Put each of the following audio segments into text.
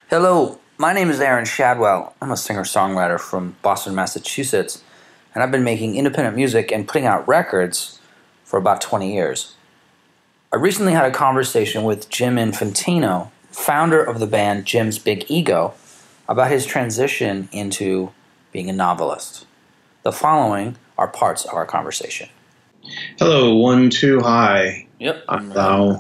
Hello, my name is Aaron Shadwell. I'm a singer-songwriter from Boston, Massachusetts, and I've been making independent music and putting out records for about 20 years. I recently had a conversation with Jim Infantino, founder of the band Jim's Big Ego, about his transition into being a novelist. The following are parts of our conversation. Hello, 1, 2, hi. Yep. Hello.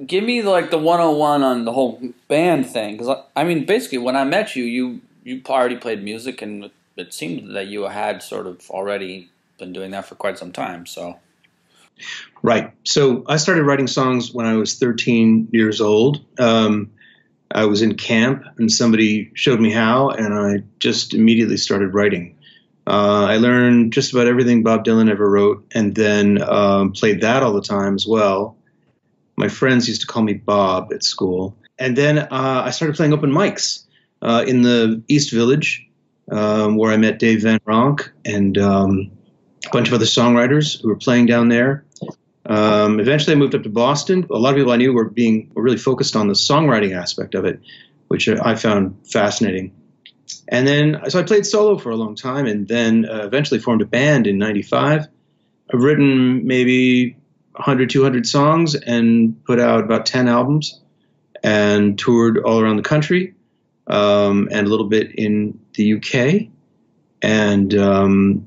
Give me like the 101 on the whole band thing, because I mean, basically, when I met you, you already played music, and it seemed that you had sort of already been doing that for quite some time. So, Right. So I started writing songs when I was 13 years old. I was in camp and somebody showed me how, and I just immediately started writing. I learned just about everything Bob Dylan ever wrote, and then played that all the time as well. My friends used to call me Bob at school. And then I started playing open mics in the East Village, where I met Dave Van Ronk and a bunch of other songwriters who were playing down there. Eventually, I moved up to Boston. A lot of people I knew were really focused on the songwriting aspect of it, which I found fascinating. And then, so I played solo for a long time, and then eventually formed a band in '95. I've written maybe 100, 200 songs and put out about 10 albums and toured all around the country and a little bit in the UK. And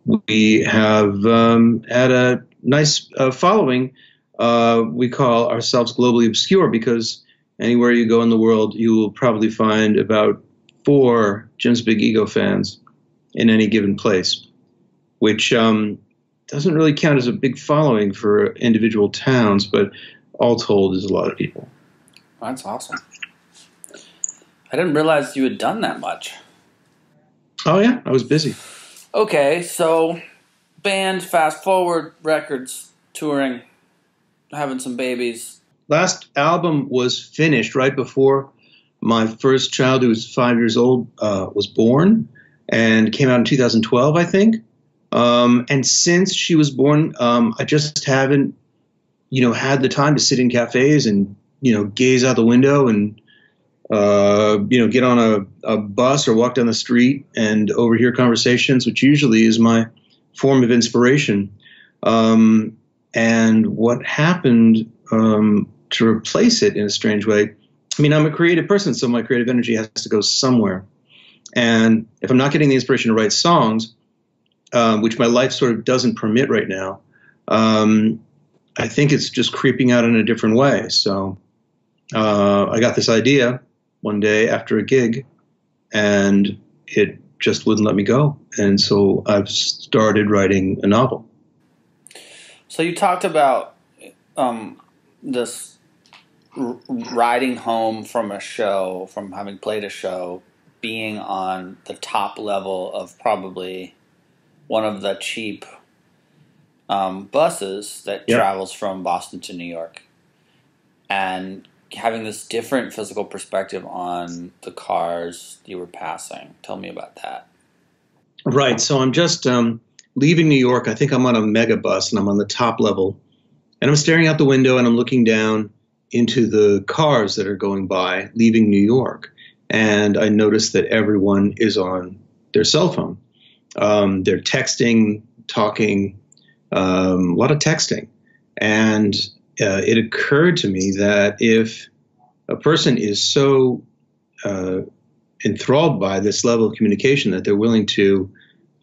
we have had a nice following. We call ourselves globally obscure because anywhere you go in the world, you will probably find about 4 Jim's Big Ego fans in any given place, which doesn't really count as a big following for individual towns, but all told is a lot of people. that's awesome. I didn't realize you had done that much. Oh yeah, I was busy. Okay, so band, fast forward, records, touring, having some babies. Last album was finished right before my first child, who was 5 years old, was born, and came out in 2012, I think. And since she was born, I just haven't, had the time to sit in cafes and, gaze out the window and, get on a bus or walk down the street and overhear conversations, which usually is my form of inspiration. And what happened to replace it in a strange way, I mean, I'm a creative person, so my creative energy has to go somewhere. And if I'm not getting the inspiration to write songs, which my life sort of doesn't permit right now, I think it's just creeping out in a different way. So I got this idea one day after a gig, and it just wouldn't let me go. And so I've started writing a novel. So you talked about this riding home from a show, from having played a show, being on the top level of probably one of the cheap buses that travels from Boston to New York, and having this different physical perspective on the cars you were passing. Tell me about that. Right. So I'm just leaving New York. I think I'm on a mega bus and I'm on the top level, and I'm staring out the window and I'm looking down into the cars that are going by leaving New York. And I notice that everyone is on their cell phone. They're texting, talking, a lot of texting. And it occurred to me that if a person is so enthralled by this level of communication that they're willing to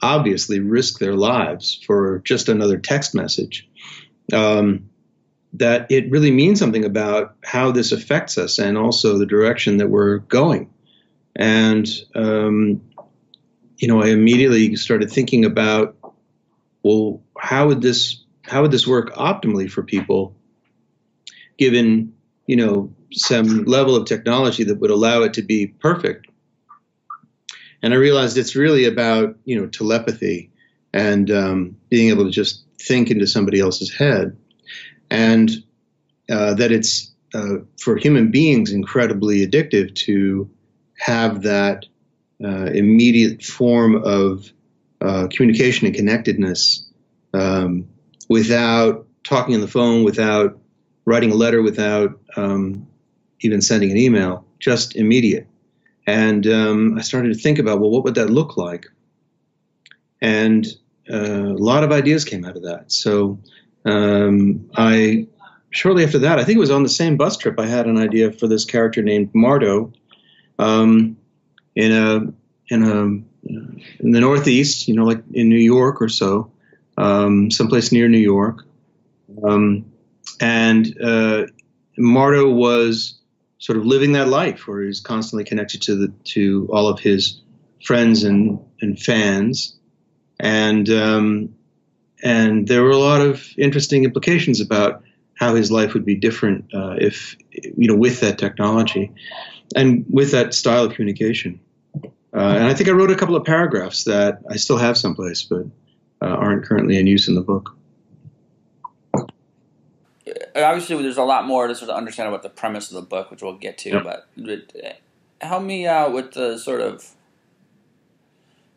obviously risk their lives for just another text message, that it really means something about how this affects us and also the direction that we're going. And I immediately started thinking about, well, how would this work optimally for people, given, some level of technology that would allow it to be perfect. And I realized it's really about, telepathy and being able to just think into somebody else's head, and that it's, for human beings, incredibly addictive to have that immediate form of communication and connectedness without talking on the phone, without writing a letter, without even sending an email. just immediate. And I started to think about, well, what would that look like? And a lot of ideas came out of that. So shortly after that, I think it was on the same bus trip, I had an idea for this character named Mardo in the Northeast, like in New York or so, someplace near New York. And Mardo was sort of living that life where he was constantly connected to all of his friends and fans. And there were a lot of interesting implications about how his life would be different if, with that technology and with that style of communication. And I think I wrote a couple of paragraphs that I still have someplace, but aren't currently in use in the book. Obviously, there's a lot more to sort of understand about the premise of the book, which we'll get to. Yep. But help me out with the sort of,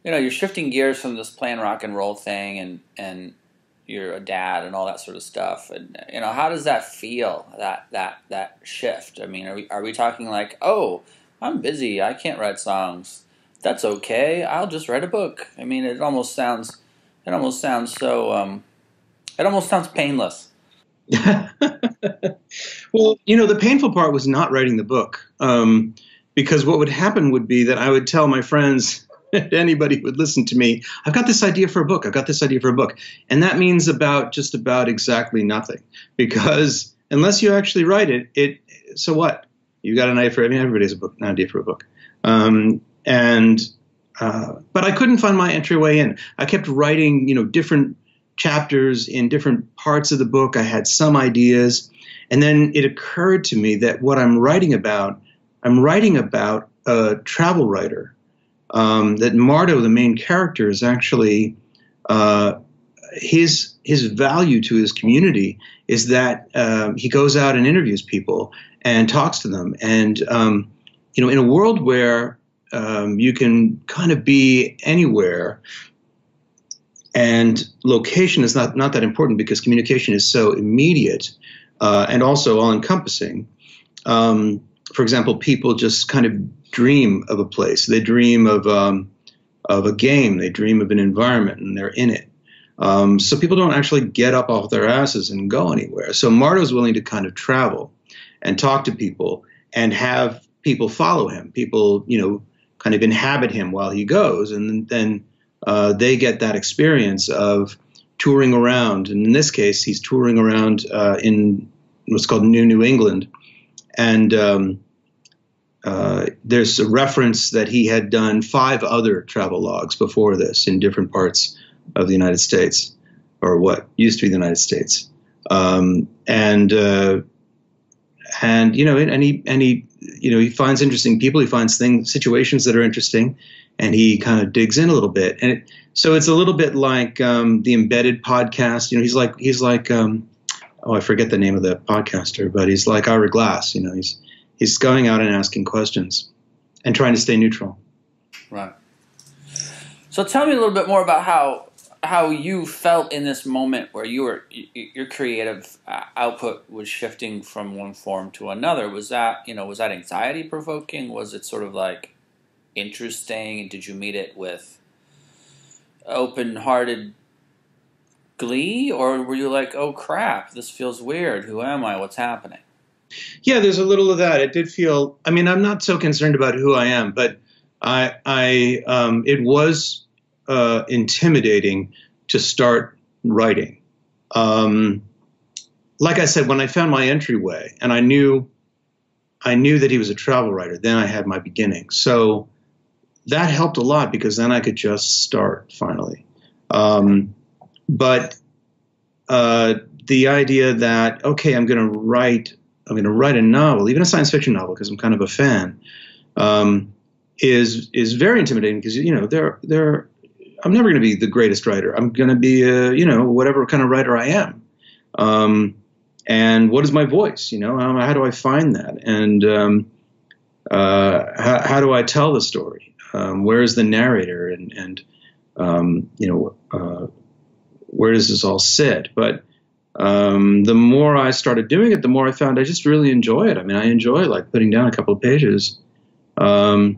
you're shifting gears from this playing rock and roll thing, and you're a dad and all that sort of stuff. And how does that feel? That shift. I mean, are we talking like, oh, I'm busy, I can't write songs. That's okay. I'll just write a book. I mean, it almost sounds so. It almost sounds painless. Well, the painful part was not writing the book, because what would happen would be that I would tell my friends, anybody who would listen to me, I've got this idea for a book. I've got this idea for a book. And that means just about exactly nothing, because unless you actually write it, so what? You got an idea everybody has an idea for a book. But I couldn't find my entryway in. I kept writing, different chapters in different parts of the book. I had some ideas, and then it occurred to me that what I'm writing about a travel writer. That Mardo, the main character, is actually his value to his community is that he goes out and interviews people and talks to them, and in a world where you can kind of be anywhere. And location is not that important because communication is so immediate and also all-encompassing. For example, people just kind of dream of a place. They dream of a game. They dream of an environment, and they're in it. So people don't actually get up off their asses and go anywhere. So Mardo's willing to kind of travel and talk to people and have people follow him. People, kind of inhabit him while he goes, and then they get that experience of touring around. And in this case, he's touring around in what's called New England. And there's a reference that he had done 5 other travel logs before this in different parts of the United States, or what used to be the United States. He finds interesting people. He finds situations that are interesting, and he kind of digs in a little bit. And so it's a little bit like the Embedded podcast. He's like I forget the name of the podcaster, but he's like Ira Glass. He's going out and asking questions and trying to stay neutral. Right. So tell me a little bit more about how you felt in this moment where your creative output was shifting from one form to another. Was that anxiety provoking? Was it sort of like interesting? Did you meet it with open-hearted glee, or were you like, oh crap, this feels weird, who am I, what's happening? Yeah, there's a little of that. It did feel, I'm not so concerned about who I am, but it was intimidating to start writing. Like I said, when I found my entryway and I knew that he was a travel writer, then I had my beginning. So that helped a lot because then I could just start finally. But the idea that, okay, I'm going to write a novel, even a science fiction novel, because I'm kind of a fan, is very intimidating because, I'm never going to be the greatest writer. I'm going to be, whatever kind of writer I am. And what is my voice? How do I find that? And how do I tell the story? Where is the narrator? And where does this all sit? But The more I started doing it, the more I found I just really enjoy it. I mean, I enjoy like putting down a couple of pages and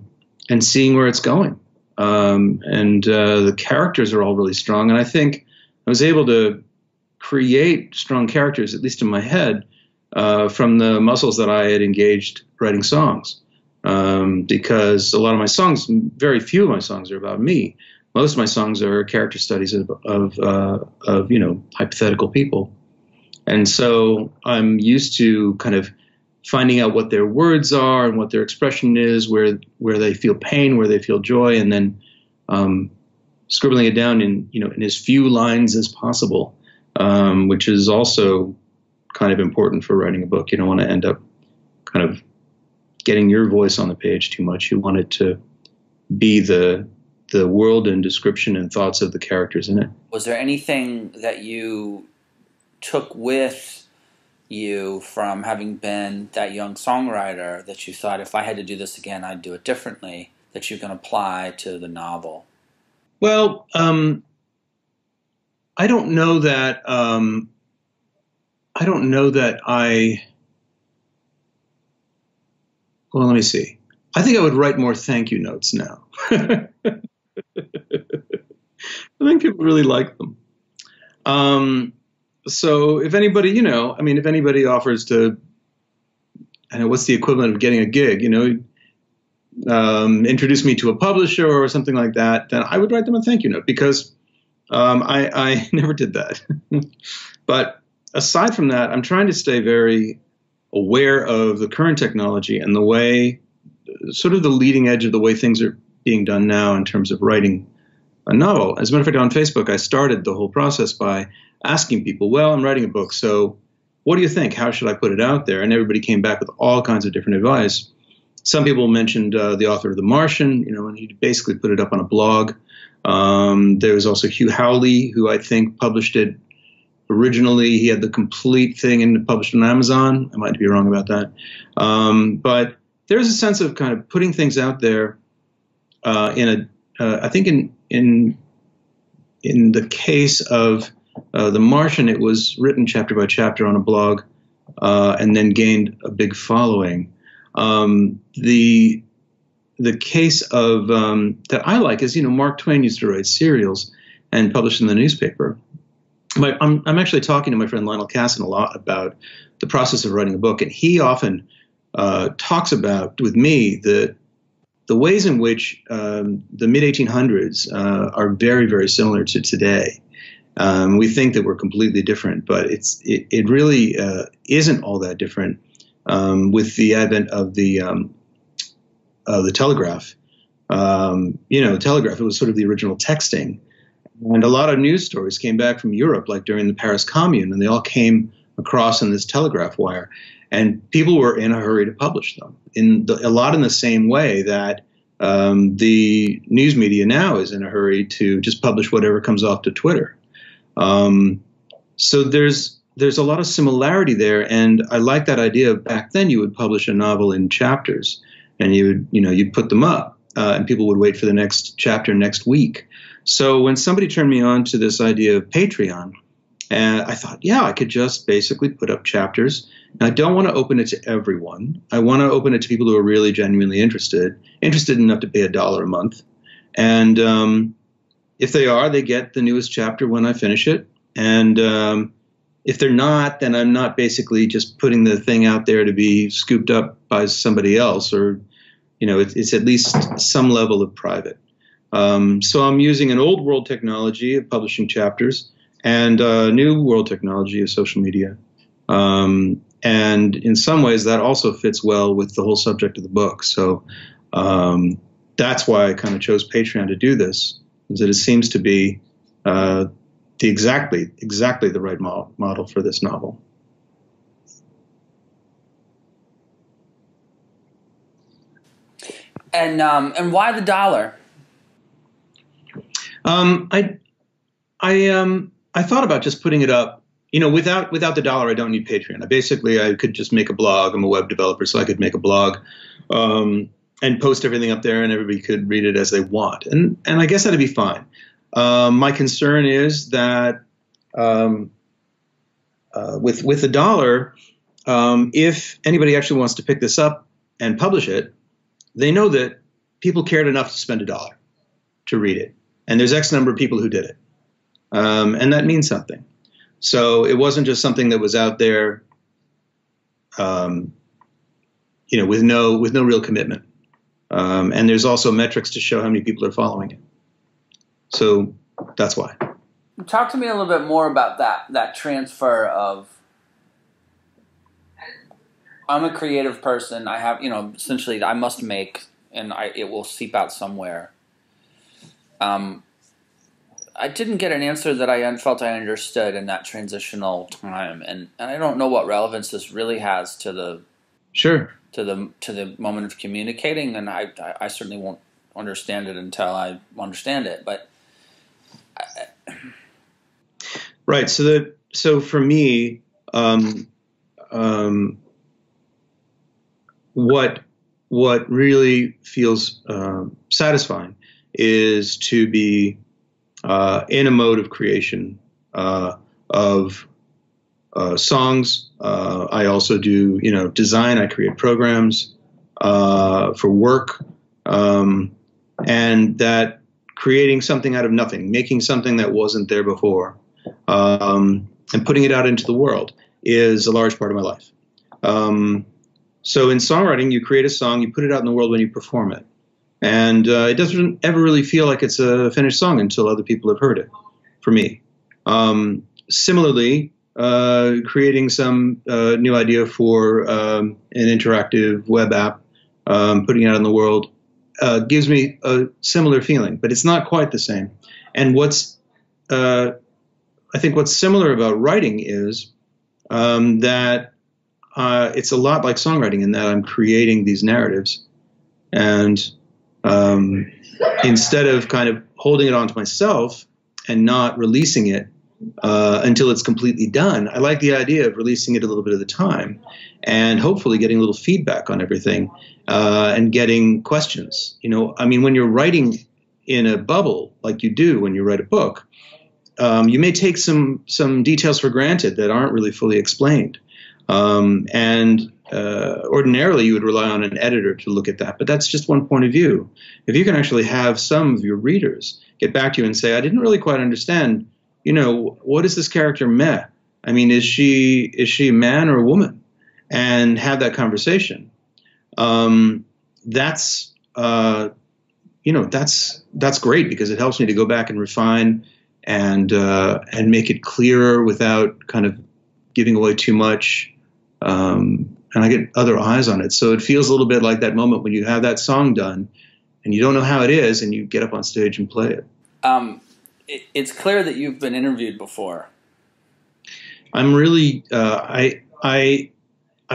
seeing where it's going. The characters are all really strong. And I think I was able to create strong characters, at least in my head, from the muscles that I had engaged writing songs. Because a lot of my songs, very few of my songs are about me. Most of my songs are character studies of hypothetical people. And so I'm used to kind of finding out what their words are and what their expression is, where they feel pain, where they feel joy, and then scribbling it down in as few lines as possible, which is also kind of important for writing a book. You don't want to end up kind of getting your voice on the page too much. You want it to be the world and description and thoughts of the characters in it. Was there anything that you took with you from having been that young songwriter that you thought, if I had to do this again, I'd do it differently, that you can apply to the novel? Well, I don't know that well, let me see. I think I would write more thank you notes now. I think people really like them. So if anybody, if anybody offers to, I know what's the equivalent of getting a gig, introduce me to a publisher or something like that, then I would write them a thank you note, because I never did that. But aside from that, I'm trying to stay very aware of the current technology and the way, sort of the leading edge of the way things are being done now in terms of writing a novel. As a matter of fact, on Facebook, I started the whole process by asking people, well, I'm writing a book, so what do you think? How should I put it out there? And everybody came back with all kinds of different advice. Some people mentioned the author of The Martian, and he basically put it up on a blog. There was also Hugh Howley, who I think published it originally. He had the complete thing and published on Amazon. I might be wrong about that. But there's a sense of kind of putting things out there I think in the case of The Martian, it was written chapter by chapter on a blog and then gained a big following. The case of that I like is, Mark Twain used to write serials and publish in the newspaper. But I'm actually talking to my friend Lionel Casson a lot about the process of writing a book, and he often talks about with me the ways in which the mid-1800s are very, very similar to today. We think that we're completely different, but it really isn't all that different with the advent of the telegraph. Telegraph, it was sort of the original texting. And a lot of news stories came back from Europe, like during the Paris Commune, and they all came across on this telegraph wire. And people were in a hurry to publish them, a lot in the same way that the news media now is in a hurry to just publish whatever comes off to Twitter. So there's a lot of similarity there, and I like that idea of back then you would publish a novel in chapters, and you'd put them up, and people would wait for the next chapter next week. So when somebody turned me on to this idea of Patreon, I thought, yeah, I could just basically put up chapters. And I don't want to open it to everyone. I want to open it to people who are really genuinely interested enough to pay $1 a month. And if they are, they get the newest chapter when I finish it. And if they're not, then I'm not basically just putting the thing out there to be scooped up by somebody else, or, it's at least some level of private. So I'm using an old world technology of publishing chapters and new world technology of social media. And in some ways that also fits well with the whole subject of the book. So that's why I kind of chose Patreon to do this, is that it seems to be exactly the right model for this novel. And why the $1? I thought about just putting it up, without the $1, I don't need Patreon. I could just make a blog. I'm a web developer, so I could make a blog and post everything up there, and everybody could read it as they want. And I guess that'd be fine. My concern is that with the dollar, if anybody actually wants to pick this up and publish it, they know that people cared enough to spend $1 to read it, and there's X number of people who did it, and that means something. So it wasn't just something that was out there, with no real commitment. And there's also metrics to show how many people are following it. So that's why. Talk to me a little bit more about that transfer of, I'm a creative person. I have, essentially I must make, and it will seep out somewhere. I didn't get an answer that I felt I understood in that transitional time, and I don't know what relevance this really has to the moment of communicating, and I certainly won't understand it until I understand it. But right. So for me, what really feels satisfying is to be in a mode of creation of songs. I also do, design. I create programs for work, and that creating something out of nothing, making something that wasn't there before, and putting it out into the world is a large part of my life. So in songwriting, you create a song, you put it out in the world when you perform it. And it doesn't ever really feel like it's a finished song until other people have heard it, for me. Similarly, creating some new idea for an interactive web app, putting it out in the world, gives me a similar feeling, but it's not quite the same. And I think what's similar about writing is that it's a lot like songwriting in that I'm creating these narratives, and instead of kind of holding it onto myself and not releasing it until it's completely done, I like the idea of releasing it a little bit at a time and hopefully getting a little feedback on everything and getting questions. When you're writing in a bubble like you do when you write a book, you may take some details for granted that aren't really fully explained. Ordinarily you would rely on an editor to look at that, but that's just one point of view. If you can actually have some of your readers get back to you and say, I didn't really quite understand, what is this character meh? I mean, is she a man or a woman? And have that conversation. That's great, because it helps me to go back and refine and make it clearer without kind of giving away too much. And I get other eyes on it. So it feels a little bit like that moment when you have that song done and you don't know how it is and you get up on stage and play it. It's clear that you've been interviewed before. I'm really, I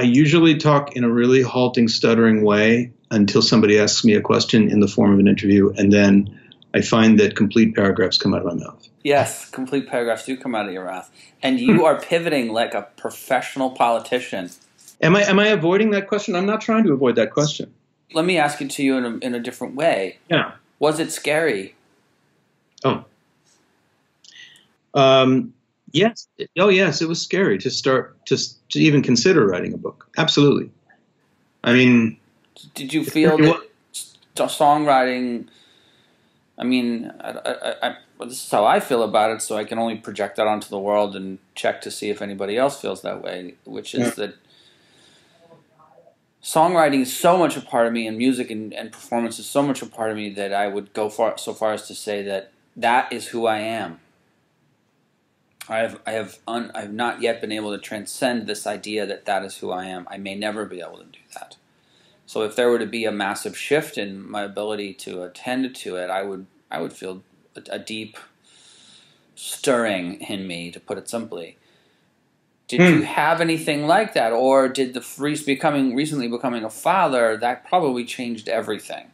usually talk in a really halting, stuttering way until somebody asks me a question in the form of an interview, and then I find that complete paragraphs come out of my mouth. Yes, complete paragraphs do come out of your mouth. And you are pivoting like a professional politician. Am I avoiding that question? I'm not trying to avoid that question. Let me ask it to you in a different way. Yeah. Was it scary? Oh. Yes. Oh, yes. It was scary to even consider writing a book. Absolutely. I mean, did you feel that songwriting? I mean, this is how I feel about it, so I can only project that onto the world and check to see if anybody else feels that way, which is that songwriting is so much a part of me, and music and performance is so much a part of me, that I would go so far as to say that is who I am. I have not yet been able to transcend this idea that is who I am. I may never be able to do that. So if there were to be a massive shift in my ability to attend to it, I would feel a deep stirring in me, to put it simply. Did you have anything like that, or did recently becoming a father, that probably changed everything?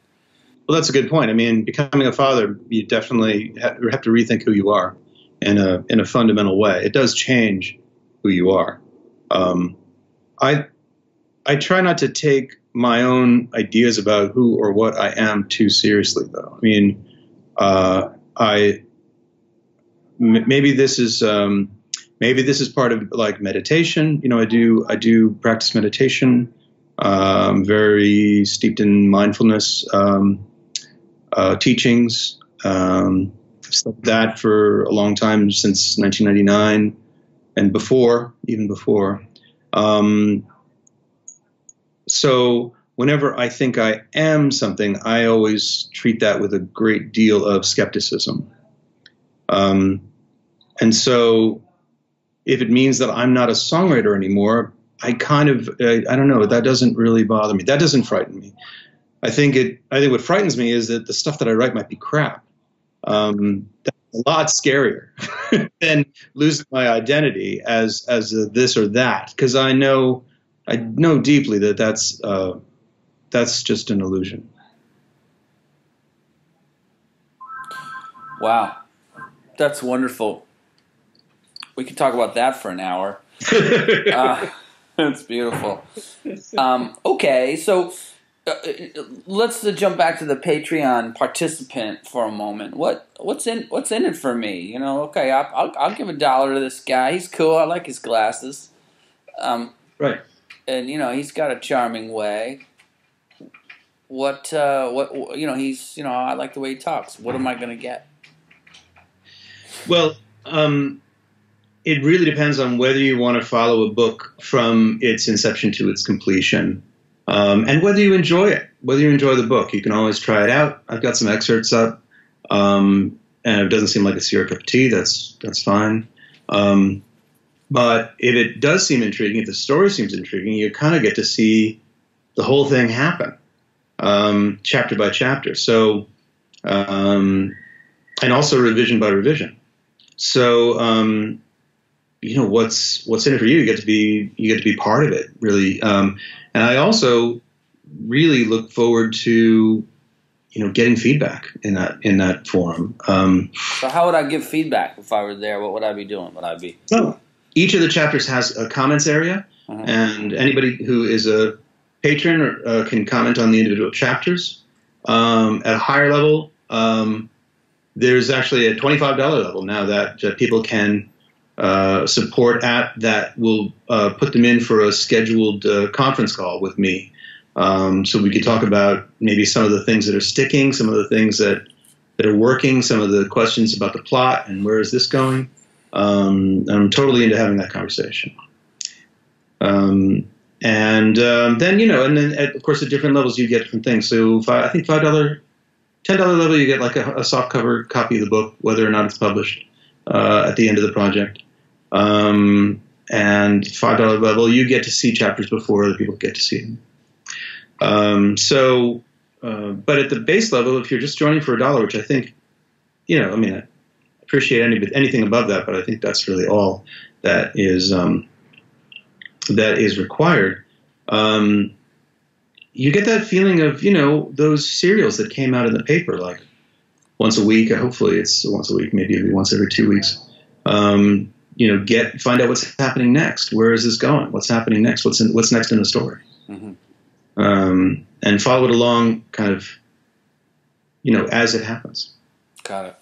Well, that's a good point. I mean, becoming a father, you definitely have to rethink who you are in a fundamental way. It does change who you are. I try not to take my own ideas about who or what I am too seriously, though. I mean, maybe this is maybe this is part of like meditation. I do practice meditation. Very steeped in mindfulness teachings. Studied that for a long time, since 1999 and before, even before. So whenever I think I am something, I always treat that with a great deal of skepticism. And so if it means that I'm not a songwriter anymore, I don't know, that doesn't really bother me. That doesn't frighten me. I think what frightens me is that the stuff that I write might be crap. That's a lot scarier than losing my identity as this or that, because I know deeply that that's just an illusion. Wow, that's wonderful. We could talk about that for an hour. That's beautiful. Okay, so let's jump back to the Patreon participant for a moment. What's in it for me? Okay, I'll give $1 to this guy. He's cool. I like his glasses. Right. And he's got a charming way. He's I like the way he talks. What am I going to get? Well, it really depends on whether you want to follow a book from its inception to its completion, and whether you enjoy it, whether you enjoy the book. You can always try it out. I've got some excerpts up, and it doesn't seem like it's your cup of tea. That's fine. But if it does seem intriguing, if the story seems intriguing, you kind of get to see the whole thing happen, chapter by chapter. So, and also revision by revision. So, what's in it for you? You get to be part of it, really. And I also really look forward to, getting feedback in that forum. So how would I give feedback if I were there? What would I be doing? So each of the chapters has a comments area, and anybody who is a patron can comment on the individual chapters. At a higher level, there's actually a $25 level now that people can support at, that will put them in for a scheduled conference call with me. So we could talk about maybe some of the things that are sticking, some of the things that are working, some of the questions about the plot and where is this going. I'm totally into having that conversation. And then, of course, at different levels, you get different things. So I think $5, $10 level, you get like a soft cover copy of the book, whether or not it's published at the end of the project. And $5 level, you get to see chapters before other people get to see them. But at the base level, if you're just joining for $1, which I think, I appreciate anything above that, but I think that's really all that is required. You get that feeling of, those serials that came out in the paper, like once a week. Hopefully it's once a week, maybe once every 2 weeks. Find out what's happening next. Where is this going? What's happening next? What's next in the story? Mm-hmm. And follow it along, kind of, as it happens. Got it.